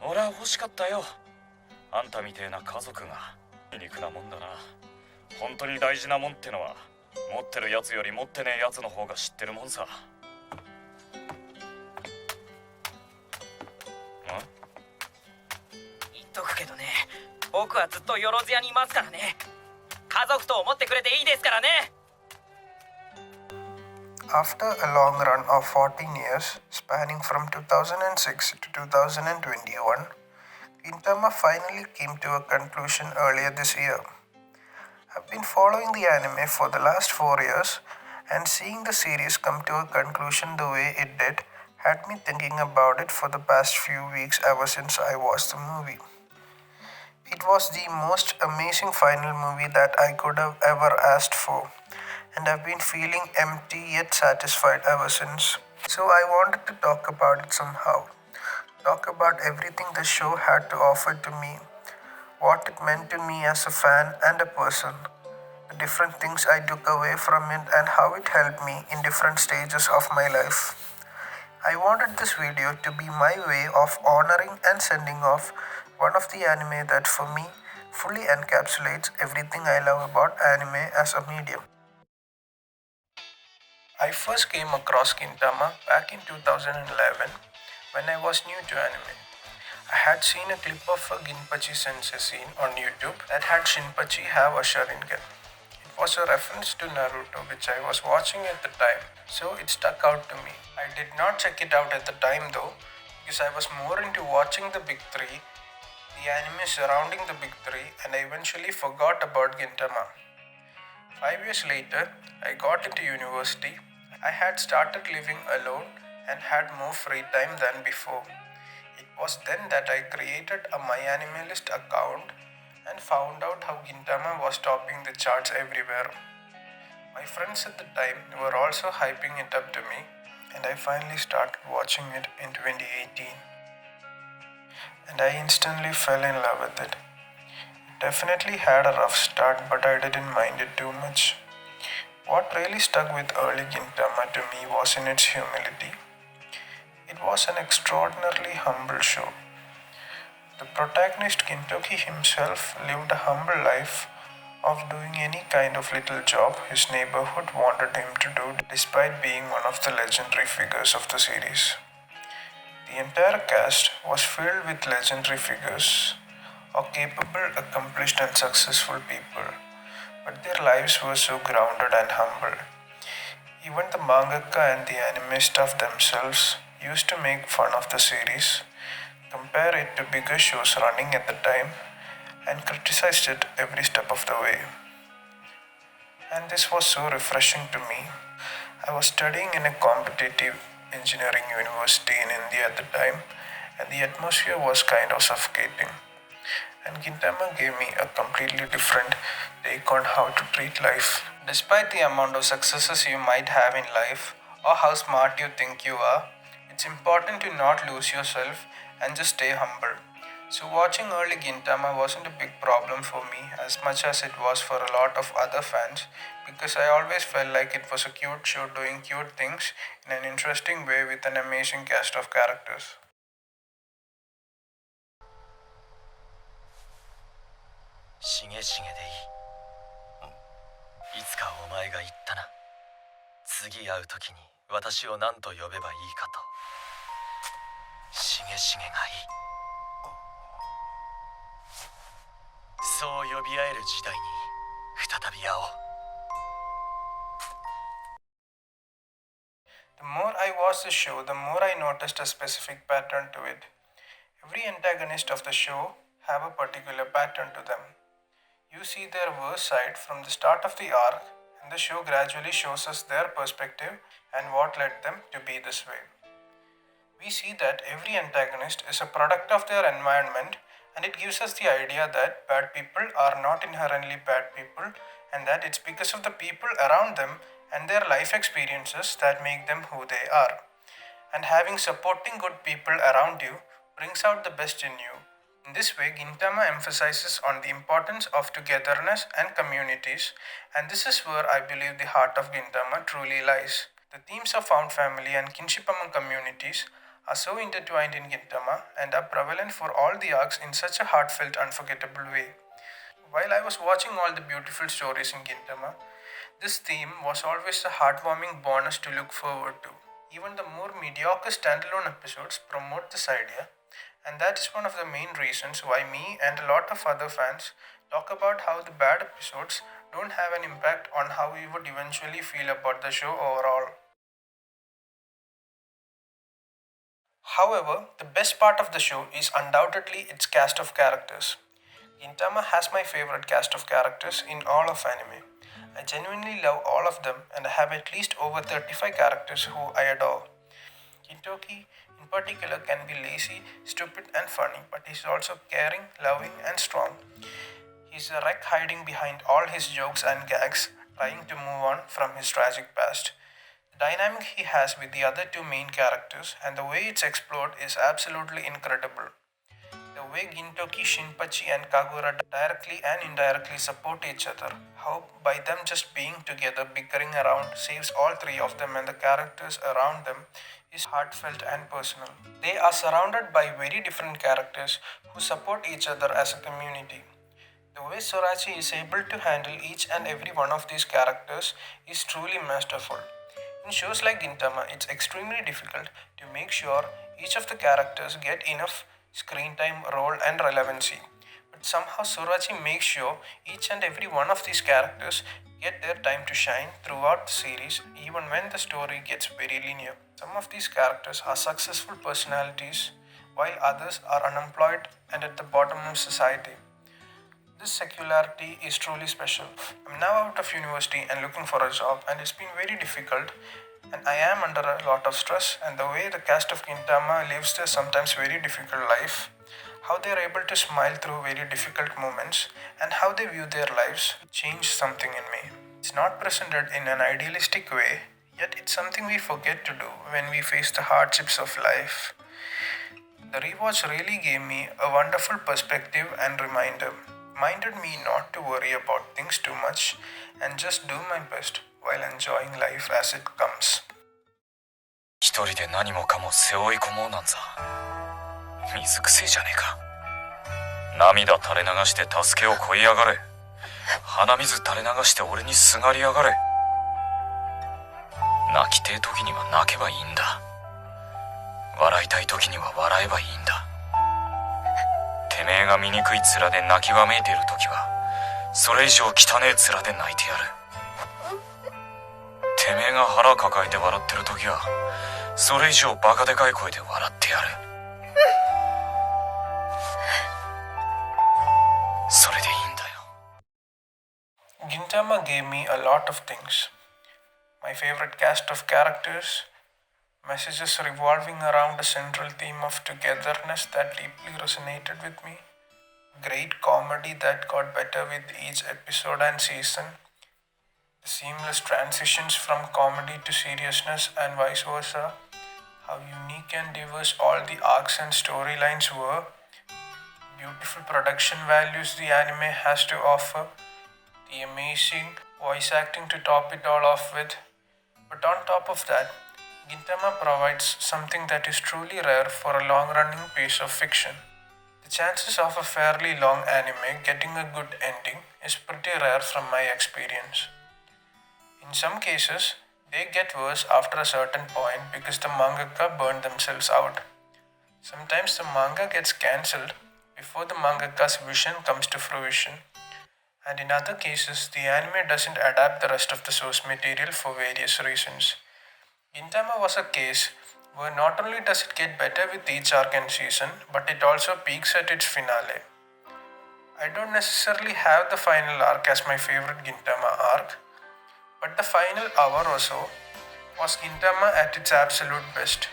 俺は欲しかったよ。あんたみてえな家族が皮肉なもんだな。本当に大事なもんってのは持ってるやつより持ってねえやつの方が知ってるもんさ。言っとくけどね、僕はずっとよろず屋にいますからね。家族と思ってくれていいですからね。After a long run of 14 years, spanning from 2006 to 2021, Gintama finally came to a conclusion earlier this year. I've been following the anime for the last 4 years, and seeing the series come to a conclusion the way it did had me thinking about it for the past few weeks ever since I watched the movie. It was the most amazing final movie that I could have ever asked for, and I've been feeling empty yet satisfied ever since. So I wanted to talk about it somehow. Talk about everything the show had to offer to me, what it meant to me as a fan and a person, the different things I took away from it, and how it helped me in different stages of my life. I wanted this video to be my way of honoring and sending off one of the anime that for me fully encapsulates everything I love about anime as a medium. I first came across Gintama back in 2011 when I was new to anime. I had seen a clip of a Ginpachi sensei scene on YouTube that had Shinpachi have a Sharingan. It was a reference to Naruto which I was watching at the time, so it stuck out to me. I did not check it out at the time though, because I was more into watching the big three, the anime surrounding the big three, and I eventually forgot about Gintama. 5 years later, I got into university. I had started living alone and had more free time than before. It was then that I created a MyAnimeList account and found out how Gintama was topping the charts everywhere. My friends at the time were also hyping it up to me, and I finally started watching it in 2018. And I instantly fell in love with it. It definitely had a rough start, but I didn't mind it too much. What really stuck with early Gintama to me was in its humility. It was an extraordinarily humble show. The protagonist Gintoki himself lived a humble life of doing any kind of little job his neighborhood wanted him to do despite being one of the legendary figures of the series. The entire cast was filled with legendary figures or capable, accomplished and successful people, but their lives were so grounded and humble. Even the mangaka and the anime staff themselves used to make fun of the series, compare it to bigger shows running at the time, and criticized it every step of the way. And this was so refreshing to me. I was studying in a competitive engineering university in India at the time, and the atmosphere was kind of suffocating. And Gintama gave me a completely different take on how to treat life. Despite the amount of successes you might have in life, or how smart you think you are, it's important to not lose yourself and just stay humble. So, watching early Gintama wasn't a big problem for me as much as it was for a lot of other fans, because I always felt like it was a cute show doing cute things in an interesting way with an amazing cast of characters. しげしげでいい。いつかお前が言ったな。次会う時に私を何と呼べばいいかと。しげしげがいい。そう呼び合える時代に再び会おう。The more I watched the show, the more I noticed a specific pattern to it. Every antagonist of the show have a particular pattern to them. You see their worst side from the start of the arc, and the show gradually shows us their perspective and what led them to be this way. We see that every antagonist is a product of their environment, and it gives us the idea that bad people are not inherently bad people, and that it's because of the people around them and their life experiences that make them who they are. And having supporting good people around you brings out the best in you. In this way, Gintama emphasizes on the importance of togetherness and communities, and this is where I believe the heart of Gintama truly lies. The themes of found family and kinship among communities are so intertwined in Gintama and are prevalent for all the arcs in such a heartfelt, unforgettable way. While I was watching all the beautiful stories in Gintama, this theme was always a heartwarming bonus to look forward to. Even the more mediocre standalone episodes promote this idea, and that is one of the main reasons why me and a lot of other fans talk about how the bad episodes don't have an impact on how we would eventually feel about the show overall. However, the best part of the show is undoubtedly its cast of characters. Gintama has my favorite cast of characters in all of anime. I genuinely love all of them and I have at least over 35 characters who I adore. Gintoki, in particular, can be lazy, stupid, and funny, but he's also caring, loving, and strong. He's a wreck hiding behind all his jokes and gags, trying to move on from his tragic past. The dynamic he has with the other two main characters and the way it's explored is absolutely incredible. The way Gintoki, Shinpachi, and Kagura directly and indirectly support each other, how by them just being together, bickering around, saves all three of them and the characters around them, is heartfelt and personal. They are surrounded by very different characters who support each other as a community. The way Sorachi is able to handle each and every one of these characters is truly masterful. In shows like Gintama, it's extremely difficult to make sure each of the characters get enough screen time, role, and relevancy. But somehow Sorachi makes sure each and every one of these characters get their time to shine throughout the series, even when the story gets very linear. Some of these characters are successful personalities, while others are unemployed and at the bottom of society. This secularity is truly special. I'm now out of university and looking for a job, and it's been very difficult. And I am under a lot of stress, and the way the cast of Gintama lives their sometimes very difficult life, how they are able to smile through very difficult moments, and how they view their lives changed something in me. It's not presented in an idealistic way, yet it's something we forget to do when we face the hardships of life. The rewatch really gave me a wonderful perspective and reminded me not to worry about things too much and just do my best while enjoying life as it comes. 一人で何もかも背負い込もうなんざ水くせえじゃねえか。涙垂れ流して助けを乞いやがれ。鼻水垂れ流して俺にすがりやがれ。泣きてえ時には泣けばいいんだ。笑いたい時には笑えばいいんだ。てめえが醜い面で泣きわめいている時はそれ以上汚え面で泣いてやる。てめえが腹抱えて笑ってる時はそれ以上バカでかい声で笑ってやる。それでいいんだよ。Gintama gave me a lot of things. My favorite cast of characters, messages revolving around a central theme of togetherness that deeply resonated with me, great comedy that got better with each episode and season, the seamless transitions from comedy to seriousness and vice versa, how unique and diverse all the arcs and storylines were, beautiful production values the anime has to offer, the amazing voice acting to top it all off with. But on top of that, Gintama provides something that is truly rare for a long running piece of fiction. The chances of a fairly long anime getting a good ending is pretty rare from my experience. In some cases, they get worse after a certain point because the mangaka burned themselves out. Sometimes the manga gets cancelled before the mangaka's vision comes to fruition, and in other cases, the anime doesn't adapt the rest of the source material for various reasons. Gintama was a case where not only does it get better with each arc and season, but it also peaks at its finale. I don't necessarily have the final arc as my favorite Gintama arc, but the final hour or so was Gintama at its absolute best.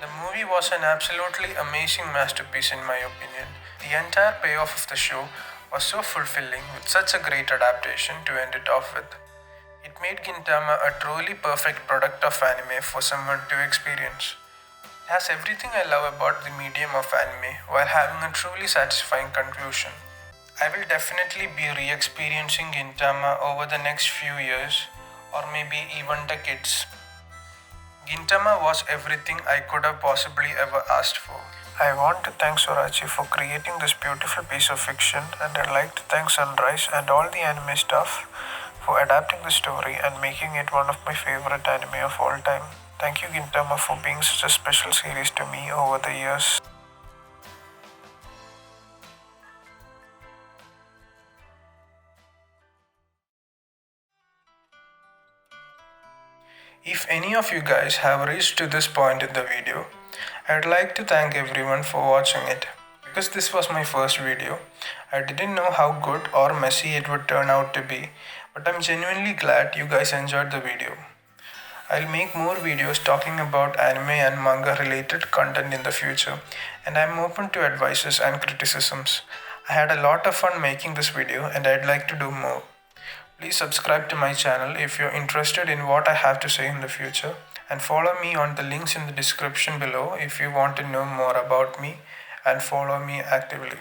The movie was an absolutely amazing masterpiece in my opinion. The entire payoff of the show was so fulfilling with such a great adaptation to end it off with. It made Gintama a truly perfect product of anime for someone to experience. It has everything I love about the medium of anime while having a truly satisfying conclusion. I will definitely be re-experiencing Gintama over the next few years or maybe even decades. Gintama was everything I could have possibly ever asked for. I want to thank Sorachi for creating this beautiful piece of fiction, and I'd like to thank Sunrise and all the anime staff for adapting the story and making it one of my favorite anime of all time. Thank you, Gintama, for being such a special series to me over the years. If any of you guys have reached to this point in the video, I'd like to thank everyone for watching it. Because this was my first video, I didn't know how good or messy it would turn out to be, but I'm genuinely glad you guys enjoyed the video. I'll make more videos talking about anime and manga related content in the future, and I'm open to advices and criticisms. I had a lot of fun making this video and I'd like to do more. Please subscribe to my channel if you're interested in what I have to say in the future, and follow me on the links in the description below if you want to know more about me and follow me actively.